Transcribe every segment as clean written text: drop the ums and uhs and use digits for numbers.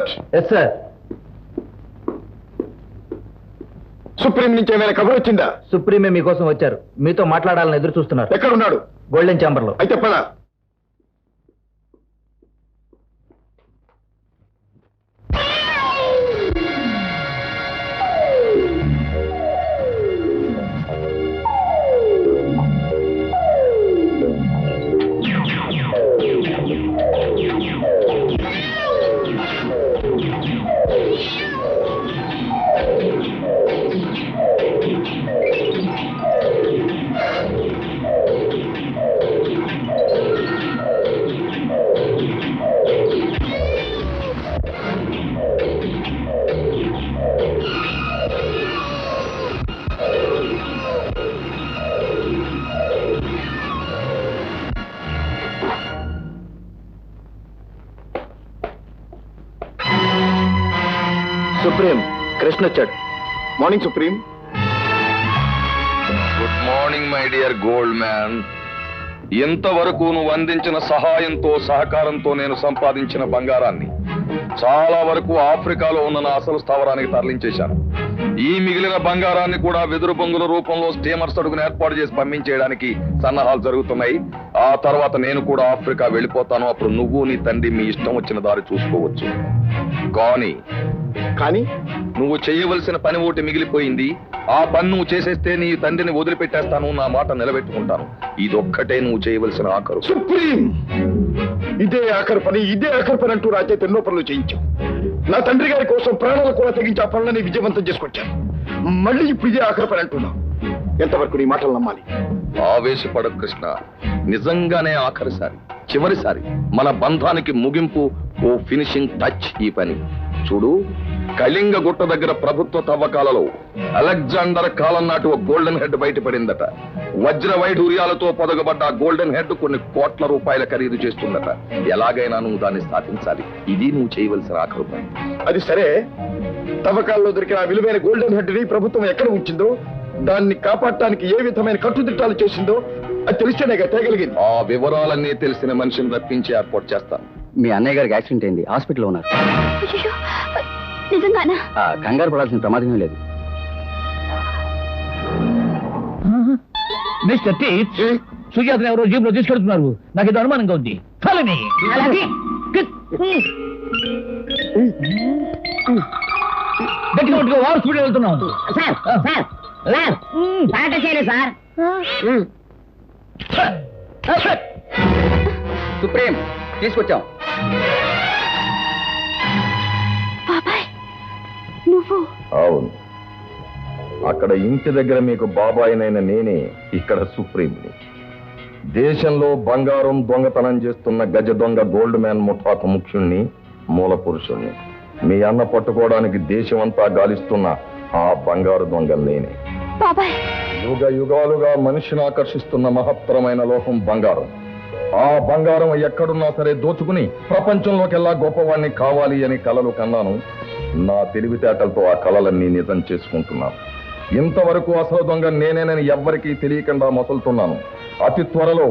Robert. Yes sir. Supreme నుంచి ఏమైనా కబుర్ వచ్చిందా? సుప్రీమే మీకోసం వచ్చారు. మీతో మాట్లాడాలని ఎదురు చూస్తున్నారు. ఎక్కడ ఉన్నాడు? గోల్డెన్ ఛాంబర్ లో. అయితే పద. సుప్రీం, కృష్ణ వచ్చాడు. Morning supreme. Good morning my dear gold man. ఇంతవరకు నువ్వు అందించిన సహాయంతో సహకారంతో నేను సంపాదించిన బంగారాన్ని చాలా వరకు ఆఫ్రికాలో ఉన్న నా అసలు స్థావరానికి తరలించేశాను. ఈ మిగిలిన బంగారాన్ని కూడా వెదురు బొంగుల రూపంలో స్టీమర్స్ అడుగును ఏర్పాటు చేసి పంపించేయడానికి సన్నాహాలు జరుగుతున్నాయి. ఆ తర్వాత నేను కూడా ఆఫ్రికా వెళ్ళిపోతాను. అప్పుడు నువ్వు నీ తండ్రి మీ ఇష్టం వచ్చిన దారి చూసుకోవచ్చు. కానీ నువ్వు చేయవలసిన పని ఒకటి మిగిలిపోయింది. ఆ పని నువ్వు చేసేస్తే నీ తండ్రిని వదిలిపెట్టేస్తాను, నా మాట నిలబెట్టుకుంటాను. ఇదొక్కటే నువ్వు చేయవలసిన ఆఖరు. సుప్రీం, ఇదే ఆఖరు పని, ఇదే ఆఖరు పని అంటూ రాజే ఎన్నో పనులు చేయించావు. నా తండ్రి గారి కోసం ప్రాణాలు కూడా తెగించి ఆ పనులని విజయవంతం చేసుకొచ్చాను. మళ్ళీ ఇప్పుడు ఇదే ఆఖరు పని అంటున్నావు. ఎంతవరకు నీ మాటలు నమ్మాలి? ఆవేశపడ కృష్ణ, నిజంగానే ఆఖరిసారి, చివరిసారి మన బంధానికి ముగింపు, ఓ ఫినిషింగ్ టచ్ ఈ పని. చూడు, కళింగ గుట్ట దగ్గర ప్రభుత్వ తవ్వకాలలో అలెగ్జాండర్ కాలం నాటి ఒక గోల్డెన్ హెడ్ బయటపడిందట. వజ్ర వైఢూర్యాలతో పొదగబడ్డ ఆ గోల్డెన్ హెడ్ కొన్ని కోట్ల రూపాయల ఖరీదు చేస్తుందట. ఎలాగైనా నువ్వు దాన్ని సాధించాలి. ఇది నువ్వు చేయవలసిన ఆఖరు పని. అది సరే, తవ్వకాల్లో దొరికిన ఆ విలువైన గోల్డెన్ హెడ్ ని ప్రభుత్వం ఎక్కడ ఉంచిందో, దాన్ని కాపాడటానికి ఏ విధమైన కట్టుదిట్టాలు చేసిందో అది తెలిస్తేనే తేగలిగింది. ఆ వివరాలన్నీ తెలిసిన మనిషిని రప్పించి ఏర్పాటు చేస్తాను. మీ అన్నయ్య గారికి యాక్సిడెంట్ అయింది, హాస్పిటల్లో ఉన్నారు. నిజంగానా? కంగారు పడాల్సిన ప్రమాదమే లేదు. మిస్టర్ టీచ్, సుజాతను ఎవరో జీప్ లో తీసుకెళ్తున్నారు. నాకు ఇది అనుమానంగా ఉంది. గట్టిగా వారు స్పీడ్ వెళ్తున్నాం. సుప్రీం, తీసుకొచ్చాం. అవును, అక్కడ ఇంటి దగ్గర మీకు బాబాయినైన నేనే ఇక్కడ సుప్రీంని. దేశంలో బంగారం దొంగతనం చేస్తున్న గజ దొంగ గోల్డ్ మ్యాన్ ముఠాకు ముఖ్యుణ్ణి, మూల పురుషుణ్ణి. మీ అన్న పట్టుకోవడానికి దేశం అంతా గాలిస్తున్న ఆ బంగారు దొంగ నేనే. యుగ యుగాలుగా మనిషిని ఆకర్షిస్తున్న మహత్తరమైన లోహం బంగారం. ఆ బంగారం ఎక్కడున్నా సరే దోచుకుని ప్రపంచంలోకెల్లా గొప్పవాణ్ణి కావాలి అని కలలు కన్నాను. నా తెలివితేటలతో ఆ కలలన్నీ నిజం చేసుకుంటున్నాను. ఇంతవరకు అసలు దొంగ నేనేనని ఎవ్వరికీ తెలియకుండా మొసలుతున్నాను. అతి త్వరలో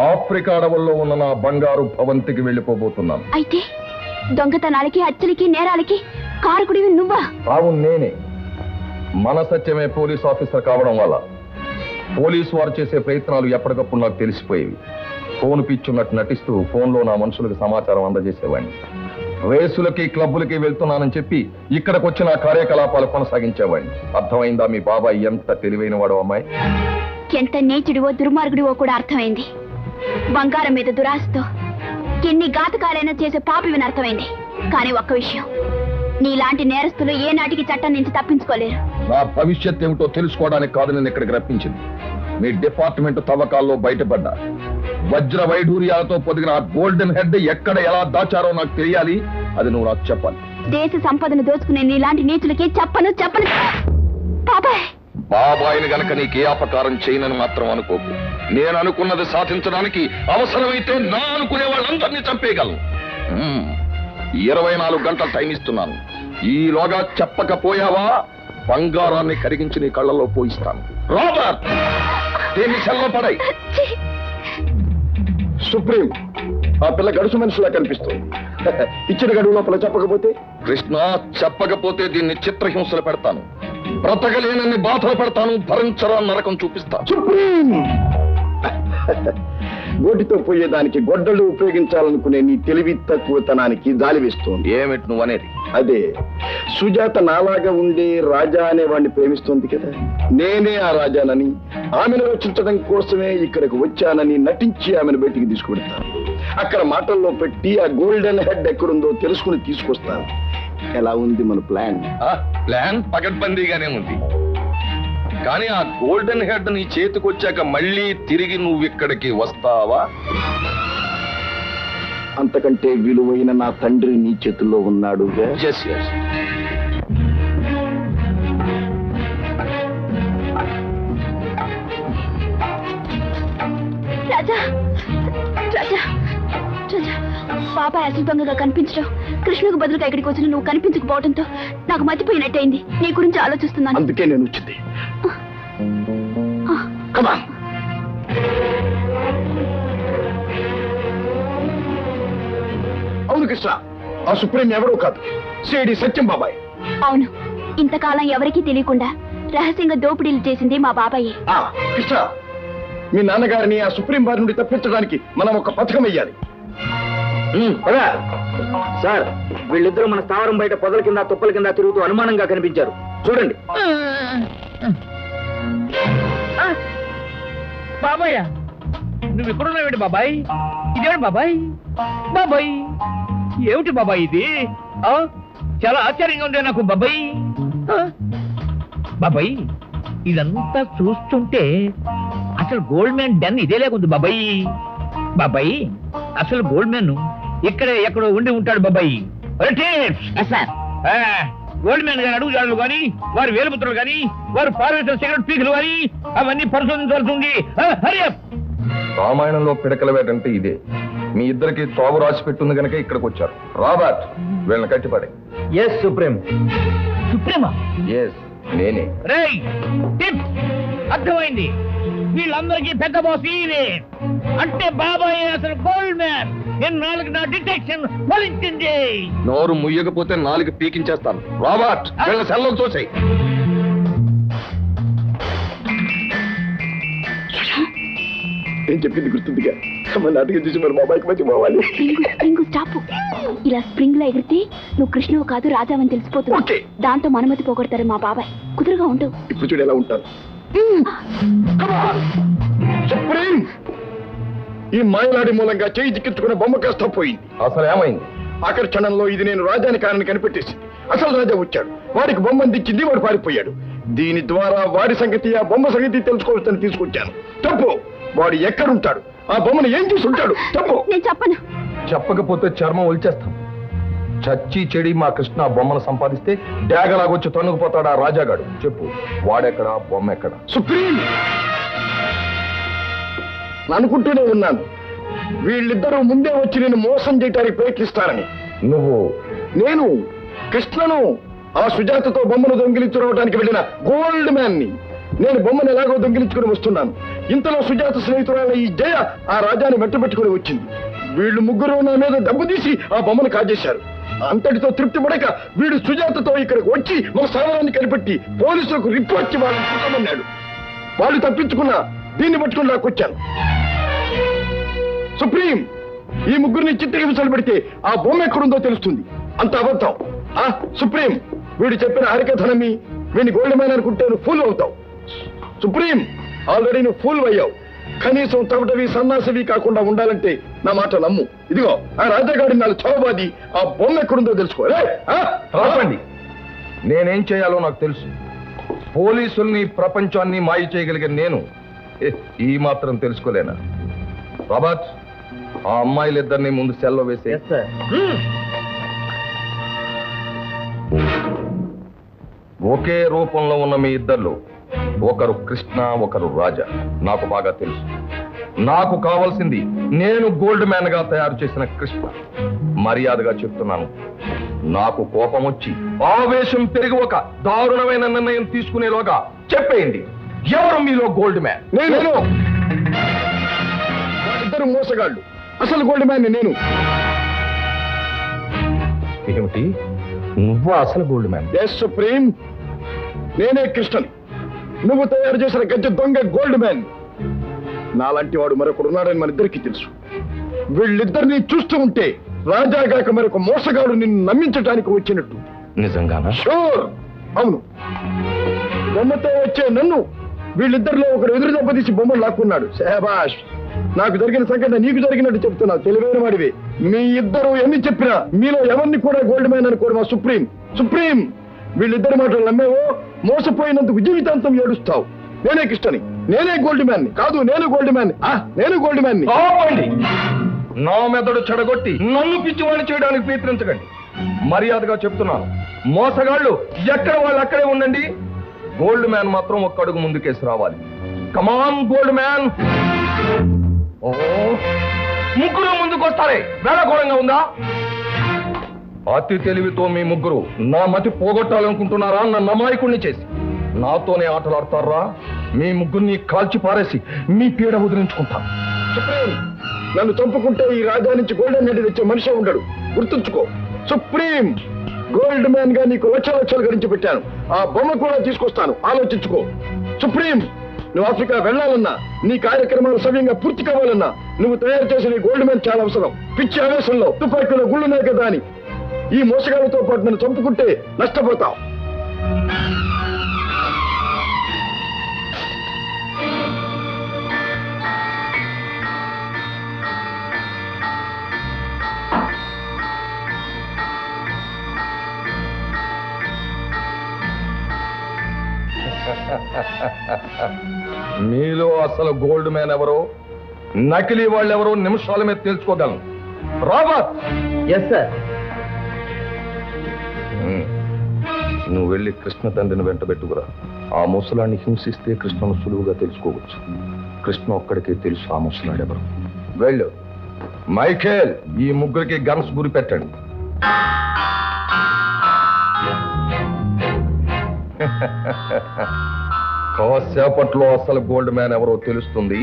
ఆఫ్రికా అడవుల్లో ఉన్న నా బంగారు భవంతికి వెళ్ళిపోబోతున్నాను. అయితే దొంగతనాలకి, హత్యలకి, నేరాలకి కారకుడివి నువ్వా? అవును, నేనే. మన సత్యమే పోలీస్ ఆఫీసర్ కావడం వల్ల పోలీసు వారు చేసే ప్రయత్నాలు ఎప్పటికప్పుడు నాకు తెలిసిపోయేవి. ఫోన్ పిచ్చున్నట్టు నటిస్తూ ఫోన్లో నా మనుషులకు సమాచారం అందజేసేవాడిని. రేసులకి, క్లబ్బులకి వెళ్తున్నానని చెప్పి ఇక్కడికి వచ్చిన కార్యకలాపాలు కొనసాగించేవాడిని. అర్థమైందా మీ బాబాయ్ ఎంత తెలివైన వాడు అమ్మాయి? ఎంత నీచుడివో దుర్మార్గుడివో కూడా అర్థమైంది. బంగారం మీద దురాశతో ఎన్ని ఘాతకాలైనా చేసే పాపివని అర్థమైంది. కానీ ఒక్క విషయం, నీలాంటి నేరస్తులు ఏ నాటికి చట్టం నుంచి తప్పించుకోలేరు. నా భవిష్యత్ ఏమిటో తెలుసుకోవడానికి కాదు నేను ఇక్కడికి రప్పించింది. మీ డిపార్ట్మెంట్ తవ్వకాల్లో బయటపడ్డా వజ్ర వైఢూర్యాలతో పొదిగిన ఆ గోల్డెన్ హెడ్ ఎక్కడ ఎలా దాచారో నాకు తెలియాలి. అది నువ్వు నాకు చెప్పాలి. దేశ సంపదను దోచుకునే నీలాంటి నీచులకి చెప్పను. బాబాయ్, బాబాయిని గనక నీకే అపకారం చేయనని మాత్రం అనుకోకు. నేను అనుకున్నది సాధించడానికి అవసరమైతే నా అనుకునే వాళ్ళందరినీ చంపేయగలను. 24 గంటలు టైం ఇస్తున్నాను. ఈలోగా చెప్పకపోయావా బంగారాన్ని కరిగించి నీ కళ్ళలో పోయిస్తాను. రాబర్ట్, దీన్ని సెల్లో పడాయి. సుప్రీం, ఆ పిల్ల గడుసు మనిషిలా కనిపిస్తుంది. ఇచ్చిన గడువు లోపల చెప్పకపోతే కృష్ణ, చెప్పకపోతే దీన్ని చిత్రహింసలు పెడతాను, బ్రతకలేనన్ని బాధలు పెడతాను, భరించరా నరకం చూపిస్తాను. సుప్రీం! గోటితో పోయేదానికి గొడ్డలు ఉపయోగించాలనుకునే నీ తెలివి తక్కువతనానికి జాలి వేస్తోంది. ఏమిటి నువ్వనేది? అదే, సుజాత నాలాగా ఉండే రాజా అనేవాడిని ప్రేమిస్తోంది కదా, నేనే ఆ రాజానని, ఆమెను రక్షించడం కోసమే ఇక్కడికి వచ్చానని నటించి ఆమెను బయటికి తీసుకువెడతాను. అక్కడ మాటల్లో పెట్టి ఆ గోల్డెన్ హెడ్ ఎక్కడుందో తెలుసుకుని తీసుకొస్తాను. ఎలా ఉంది మన ప్లాన్? ప్లాన్ పకడ్బందీగానే ఉంది, కానీ ఆ గోల్డెన్ హెడ్ నీ చేతికొచ్చాక మళ్ళీ తిరిగి నువ్వు ఇక్కడికి వస్తావా? అంతకంటే విలువైన నా తండ్రి నీ చేతుల్లో ఉన్నాడుగా. Yes yes. రాజా రాజా రాజా, బాబాయ్ అసలు దొంగగా కనిపించడం, కృష్ణకు బదులుగా ఇక్కడికి వచ్చిన నువ్వు కనిపించకపోవడంతో నాకు మతిపోయినట్టయింది. నీ గురించి ఆలోచిస్తున్నాను. అందుకే నేను వచ్చింది. Come on. అవును కృష్ణ, ఆ సుప్రీం ఎవరో కాదు, సిఐడి సత్యం బాబాయ్. అవును, ఇంతకాలం ఎవరికీ తెలియకుండా రహస్యంగా దోపిడీలు చేసింది మా బాబాయే. కృష్ణ, మీ నాన్నగారిని ఆ సుప్రీం బారి నుండి తప్పించడానికి మనం ఒక పథకం వెయ్యాలి. సార్, వీళ్ళిద్దరూ మన స్థావరం బయట పొదల కింద తుప్పల కింద తిరుగుతూ అనుమానంగా కనిపించారు. చూడండి. బాబాయ్, నువ్వు ఇక్కడున్నావేంటి బాబాయ్? ఇదేమిటి బాబాయ్? బాబాయ్, ఏమిటి బాబాయ్ ఇది? చాలా ఆశ్చర్యంగా ఉంది నాకు బాబాయ్. బాబాయ్, ఇదంతా చూస్తుంటే అసలు గోల్డ్ మ్యాన్ డన్ ఇదే లేకుంది బాబాయ్. బాబాయ్, అసలు గోల్డ్ మ్యాన్ ఇక్కడే ఎక్కడో ఉండి ఉంటాడు బాబాయ్. గోల్డ్ మ్యాన్ గారు అడుగుజాడలు కానీ, వారి వేలుముద్రలు కానీ, వారు పార్వేశ్వర సిగరెట్ పీకులు కానీ అవన్నీ పరిశోధించాల్సి ఉంది. హరి అప్. రామాయణంలో పిడకల వేటంటే ఇదే. మీ ఇద్దరికి తోవ రాసి పెట్టుంది కనుక ఇక్కడికి వచ్చారు. రాబర్ట్, వీళ్ళని కట్టిపడే. Yes supreme. సుప్రీమా? ఎస్, నేనే. రేయ్, టిప్ అర్థమైంది. వీళ్ళందరికీ పెద్ద బాస్ ఈయనే. అంటే బాబాయ్ అసలు గోల్డ్ మ్యాన్. ఎన్నాళ్ళకి నా డిటెక్షన్ ఫలించింది. నోరు ముయ్యకపోతే నాలుగు పీకించేస్తాను. రాబర్ట్, వీళ్ళ సెల్లో చూసాయి. నేను చెప్పింది గుర్తుందిగా. నాటికి చూసి మరి బాబాయ్కి మంచి పోవాలి. Spring stop. ఇలా స్ప్రింగ్ లో ఎగిరితే నువ్వు కృష్ణవు కాదు రాజావని తెలిసిపోతుంది. దాంతో మనమతి పోగొడతారు మా బాబాయ్. కుదురుగా ఉండు. ఇప్పుడు చూడు ఎలా ఉంటాను. సుప్రీం, ఈ మాయలాడి మూలంగా చేయి చిక్కించుకున్న బొమ్మ కాస్త పోయింది. అసలు ఏమైంది? ఆఖరి క్షణంలో ఇది నేను రాజాని కారణం కనిపెట్టేసి అసలు రాజా వచ్చాడు. వాడికి బొమ్మ అందించింది, వాడు పారిపోయాడు. దీని ద్వారా వాడి సంగతి, ఆ బొమ్మ సంగతి తెలుసుకోవచ్చని తీసుకొచ్చాను. తప్పు. వాడు ఎక్కడుంటాడు? ఆ బొమ్మను ఏం చేసి ఉంటాడు? తప్పు. నేను చెప్పను. చెప్పకపోతే చర్మం ఒలిచేస్తాం. చచ్చి చెడి మా కృష్ణ బొమ్మను సంపాదిస్తే డ్యాగలాగొచ్చి తన్నుకుపోతాడు ఆ రాజాగాడు. చెప్పు, వాడెక్కడా, బొమ్మ ఎక్కడ? సుప్రీం, అనుకుంటూనే ఉన్నాను వీళ్ళిద్దరూ ముందే వచ్చి నేను మోసం చేయడానికి ప్రయత్నిస్తానని. నేను కృష్ణను ఆ సుజాతతో బొమ్మను దొంగిలించుకోవడానికి వెళ్ళిన గోల్డ్ మ్యాన్ ని. నేను బొమ్మను ఎలాగో దొంగిలించుకుని వస్తున్నాను. ఇంతలో సుజాత స్నేహితురాల ఈ జయ ఆ రాజాని వెంటబెట్టుకుని వచ్చింది. వీళ్ళు ముగ్గురు నా మీద డబ్బు తీసి ఆ బొమ్మను కాజేశారు. అంతటితో తృప్తి పడక వీడు సుజాతతో ఇక్కడికి వచ్చి మా స్థావరాన్ని కనిపెట్టి పోలీసులకు రిపోర్ట్ ఇవ్వాలని చూడమన్నాడు. వాళ్ళు తప్పించుకున్నా దీన్ని పట్టుకుని నాకొచ్చాను. సుప్రీం, ఈ ముగ్గురిని చిత్రహింసలు పెడితే ఆ బొమ్మ ఎక్కడుందో తెలుస్తుంది. అంత అబద్ధం. సుప్రీం, వీడు చెప్పిన హరికథ నమ్మి వీడిని గోల్డ్ మ్యాన్ అనుకుంటే నువ్వు ఫూల్ అవుతావు. సుప్రీం, ఆల్రెడీ నువ్వు ఫూల్ అయ్యావు. కనీసం తమటవి సన్నాసవి కాకుండా ఉండాలంటే నా మాట నమ్ము. ఇదిగో ఆ రాజాగాడి నాలుగు చౌబాది ఆ బొమ్మ ఎక్కడుందో తెలుసుకో. రాపండి, నేనేం చేయాలో నాకు తెలుసు. పోలీసుల్ని, ప్రపంచాన్ని మాయ చేయగలిగే నేను ఈ మాత్రం తెలుసుకోలేనా? రాబర్ట్, ఆ అమ్మాయిలిద్దరిని ముందు సెల్లో వేసే. ఒకే రూపంలో ఉన్న మీ ఇద్దరు, ఒకరు కృష్ణ, ఒకరు రాజా. నాకు బాగా తెలుసు. నాకు కావాల్సింది నేను గోల్డ్ మ్యాన్ గా తయారు చేసిన కృష్ణ. మర్యాదగా చెప్తున్నాను, నాకు కోపం వచ్చి ఆవేశం పెరిగి ఒక దారుణమైన నిర్ణయం తీసుకునేలోగా చెప్పేయండి, ఎవరు మీలో గోల్డ్ మ్యాన్? నేను. వాళ్ళిద్దరు మోసగాళ్ళు. అసలు గోల్డ్ మ్యాన్ నేను. ఏమిటి, నువ్వు అసలు గోల్డ్ మ్యాన్. ఎస్ సుప్రీం, నేనే కృష్ణని. నువ్వు తయారు చేసిన గజ్జ దొంగ గోల్డ్ మ్యాన్. నాలాంటి వాడు మరొకడు ఉన్నాడని మన ఇద్దరికీ తెలుసు. వీళ్ళిద్దరినీ చూస్తూ ఉంటే రాజాగాక మరొక మోసగాడు నిన్ను నమ్మించడానికి వచ్చినట్టు. నిజంగానా? షూర్, అవును. బొమ్మతో వచ్చే నన్ను వీళ్ళిద్దరిలో ఒకడు ఎదురు దెబ్బతీసి బొమ్మను లాక్కున్నాడు. శహబాష్, నాకు జరిగిన సంఘటన నీకు జరిగినట్టు చెప్తున్నా. తెలివైన వాడివి. మీ ఇద్దరు ఎన్ని చెప్పినా మీలో ఎవరిని కూడా గోల్డ్ మ్యాన్ అనుకోడు మా సుప్రీం. సుప్రీం, వీళ్ళిద్దరి మాటలు నమ్మేవో మోసపోయినందుకు జీవితాంతం ఏడుస్తావు. నేనే కృష్ణని, నేనే గోల్డ్ మ్యాన్. కాదు, నేను గోల్డ్ మ్యాన్. నేను గోల్డ్ మ్యాన్. నా మెదడు చెడగొట్టి నన్ను పిచ్చివాణి చేయడానికి ప్రయత్నించకండి. మర్యాదగా చెప్తున్నాను, మోసగాళ్ళు ఎక్కడ వాళ్ళు అక్కడే ఉండండి. గోల్డ్ మ్యాన్ మాత్రం ఒక్క అడుగు ముందుకేసి రావాలి. కమాన్ గోల్డ్ మ్యాన్. ఓ, ముగ్గురు ముందుకు వస్తారే, వేళకోళంగా ఉందా? అతి తెలివితో మీ ముగ్గురు నా మతి పోగొట్టాలనుకుంటున్నారా? నన్ను అమాయకుణ్ణి చేసి నాతోనే ఆటలాడతారా? మీ ముగ్గురిని కాల్చి పారేసి మీ పీడ వదిలించుకుంటాను. సుప్రీం, నన్ను చంపుకుంటే ఈ రాజా నుంచి గోల్డెన్ హెడ్ తెచ్చే మనిషి ఉండడు. గుర్తుంచుకో సుప్రీం. గోల్డ్ మ్యాన్ గా నీకు లక్షలు గడించి పెట్టాను. ఆ బొమ్మ కూడా తీసుకొస్తాను, ఆలోచించుకో. సుప్రీం, నువ్వు ఆఫ్రికా వెళ్ళాలన్నా, నీ కార్యక్రమాలు సవ్యంగా పూర్తి కావాలన్నా నువ్వు తయారు చేసిన ఈ గోల్డ్ మ్యాన్ చాలా అవసరం. పిచ్చి ఆవేశంలో తుపాకీలో గుళ్ళున్నాయి కదా అని ఈ మోసగాళ్ళతో పాటు నన్ను చంపుకుంటే నష్టపోతావు. మీలో అసలు గోల్డ్ మ్యాన్ ఎవరో, నకిలీ వాళ్ళెవరో నిమిషాల మీద తెలుసుకోగలను. రాబర్ట్. Yes sir. నువ్వు వెళ్ళి కృష్ణ తండ్రిని వెంట పెట్టుకురా. ఆ ముసలాన్ని హింసిస్తే కృష్ణను సులువుగా తెలుసుకోవచ్చు. కృష్ణ ఒక్కడికే తెలుసు ఆ ముసలాడెవరు. వెళ్ళు. మైఖేల్, ఈ ముగ్గురికి గన్స్ గురి పెట్టండి. కాసేపట్లో అసలు గోల్డ్ మ్యాన్ ఎవరో తెలుస్తుంది.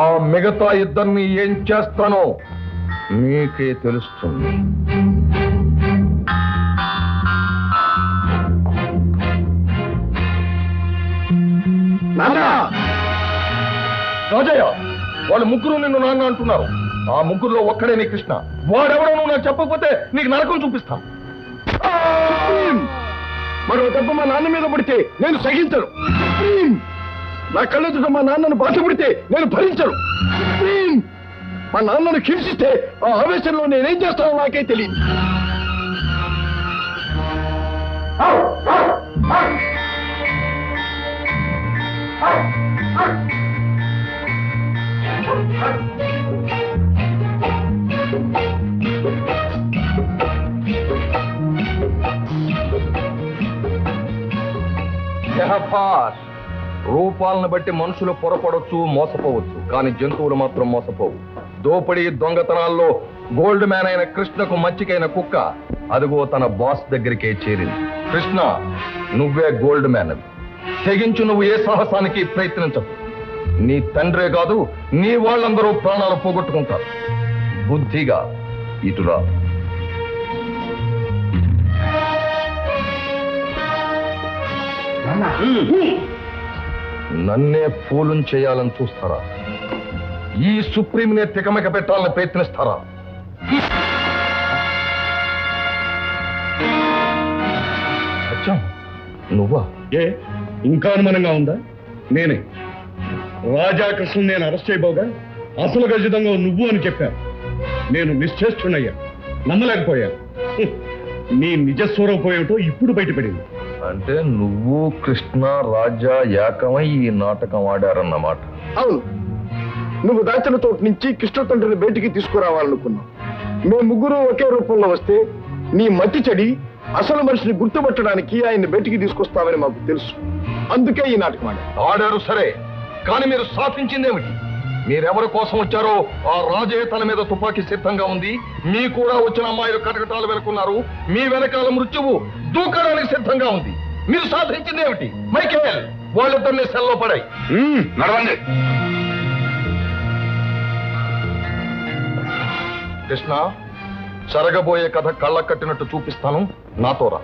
ఆ మిగతా ఇద్దరిని ఏం చేస్తానో మీకే తెలుస్తుంది. రాజయ్య, వాళ్ళు ముగ్గురు నిన్ను నాన్న అంటున్నారు. ఆ ముగ్గురులో ఒక్కడే నీ కృష్ణ. వాడెవడో నువ్వు నాకు చెప్పకపోతే నీకు నరకం చూపిస్తాను. మరో దెబ్బ మా నాన్న మీద పడితే నేను సహించను. నా కళ్ళెదుట మా నాన్నను బాధపడితే నేను భరించను. మా నాన్నను హింసిస్తే ఆ ఆవేశంలో నేనేం చేస్తానో నాకే తెలియదు. రూపాలను బట్టి మనుషులు పొరపడొచ్చు, మోసపోవచ్చు, కానీ జంతువులు మాత్రం మోసపోవు. దోపిడీ దొంగతనాల్లో గోల్డ్ మ్యాన్ అయిన కృష్ణకు మచ్చికైన కుక్క అదిగో తన బాస్ దగ్గరికే చేరింది. కృష్ణ, నువ్వే గోల్డ్ మ్యాన్. తెగించు, నువ్వు ఏ సాహసానికి ప్రయత్నించవు. నీ తండ్రే కాదు, నీ వాళ్ళందరూ ప్రాణాలు పోగొట్టుకుంటారు. బుద్ధిగా ఇటురా. నన్నే ఫూలుని చేయాలని చూస్తారా? ఈ సుప్రీంనే తికమక పెట్టాలని ప్రయత్నిస్తారా? అచ్చా, నువ్వా? ఏ ఇంకా అనుమానంగా ఉందా? నేనే రాజాకృష్ణ. నేను అరెస్ట్ చేయబోగా అసలు ఖచ్చితంగా నువ్వు అని చెప్పాను. నేను నిశ్చేష్టున్నయ్యా, నమ్మలేకపోయాను. నీ నిజస్వరూపం ఏమిటో ఇప్పుడు బయటపడింది. అంటే నువ్వు కృష్ణ రాజా ఏకమై ఈ నాటకం ఆడారన్నమాట. అవును, నువ్వు దాచిన తోటి నుంచి కృష్ణ తండ్రిని బయటికి తీసుకురావాలనుకున్నావు. మేము ముగ్గురు ఒకే రూపంలో వస్తే నీ మతి చెడి అసలు మనిషిని గుర్తుపట్టడానికి ఆయన్ని బయటికి తీసుకొస్తావని మాకు తెలుసు. అందుకే ఈ నాటకం ఆడారు. సరే, కానీ మీరు సాధించిందేమిటి? మీరెవరి కోసం వచ్చారో ఆ రాజే తన మీద తుపాకీ సిద్ధంగా ఉంది. మీ కూడా వచ్చిన అమ్మాయిలు కటకటాలు వెనుకున్నారు. మీ వెనకాల మృత్యువు దూకడానికి సిద్ధంగా ఉంది. మీరు సాధించిందేమిటి? మైకేల్, వాళ్ళిద్దరిని సెల్లో పడాయి. నడవండి. కృష్ణ, జరగబోయే కథ కళ్ళ కట్టినట్టు చూపిస్తాను, నాతో రా.